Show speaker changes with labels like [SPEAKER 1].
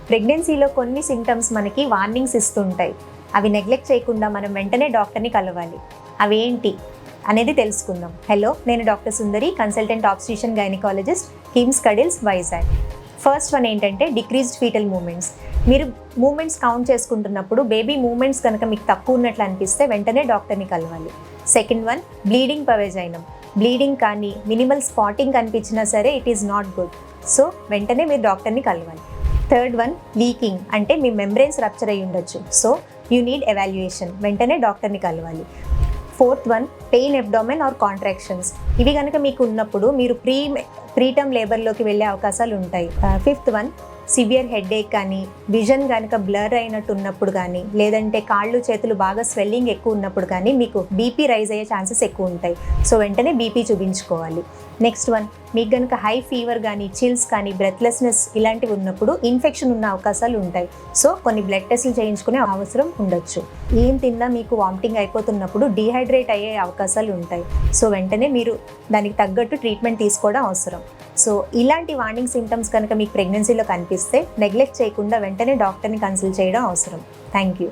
[SPEAKER 1] ప్రెగ్నెన్సీలో కొన్ని సిమ్టమ్స్ మనకి వార్నింగ్స్ ఇస్తుంటాయి. అవి నెగ్లెక్ట్ చేయకుండా మనం వెంటనే డాక్టర్ని కలవాలి. అవి ఏంటి అనేది తెలుసుకుందాం. హలో, నేను doctor Sundari, consultant obstetrician gynaecologist, KIMS Cuddles, Vizag. First one ఏంటంటే డిక్రీజ్డ్ ఫీటల్ మూమెంట్స్. మీరు మూమెంట్స్ కౌంట్ చేసుకుంటున్నప్పుడు బేబీ మూమెంట్స్ కనుక మీకు తక్కువ ఉన్నట్లు అనిపిస్తే వెంటనే డాక్టర్ని కలవాలి. Second one bleeding per vaginum. Bleeding కానీ మినిమల్ స్పాటింగ్ కనిపించినా సరే it is not good. So వెంటనే మీరు డాక్టర్ని కలవాలి. థర్డ్ వన్ లీకింగ్, అంటే మీ మెంబ్రెయిన్స్ రప్చర్ అయ్యి ఉండొచ్చు. సో యూ నీడ్ ఎవాల్యుయేషన్, వెంటనే డాక్టర్ని కలవాలి. Fourth one pain abdomen or contractions. ఇవి కనుక మీకు ఉన్నప్పుడు మీరు ప్రీటర్మ్ లేబర్లోకి వెళ్ళే అవకాశాలు ఉంటాయి. ఫిఫ్త్ వన్ సివియర్ హెడేక్ కానీ, విజన్ కనుక బ్లర్ అయినట్టు ఉన్నప్పుడు కానీ, లేదంటే కాళ్ళు చేతులు బాగా స్వెల్లింగ్ ఎక్కువ ఉన్నప్పుడు కానీ మీకు బీపీ రైజ్ అయ్యే ఛాన్సెస్ ఎక్కువ ఉంటాయి. సో వెంటనే బీపీ చూపించుకోవాలి. నెక్స్ట్ వన్, మీకు కనుక హై ఫీవర్ కానీ, చిల్స్ కానీ, బ్రెత్లెస్నెస్ ఇలాంటివి ఉన్నప్పుడు ఇన్ఫెక్షన్ ఉన్న అవకాశాలు ఉంటాయి. సో కొన్ని బ్లడ్ టెస్టులు చేయించుకునే అవసరం ఉండొచ్చు. ఏం తిన్నా మీకు వామిటింగ్ అయిపోతున్నప్పుడు డీహైడ్రేట్ అయ్యే అవకాశాలు ఉంటాయి. సో వెంటనే మీరు దానికి తగ్గట్టు ట్రీట్మెంట్ తీసుకోవడం అవసరం. సో ఇలాంటి వార్నింగ్ సిమ్టమ్స్ కనుక మీకు ప్రెగ్నెన్సీలో కనిపిస్తే నెగ్లెక్ట్ చేయకుండా వెంటనే డాక్టర్ని కన్సల్ట్ చేయడం అవసరం. Thank you.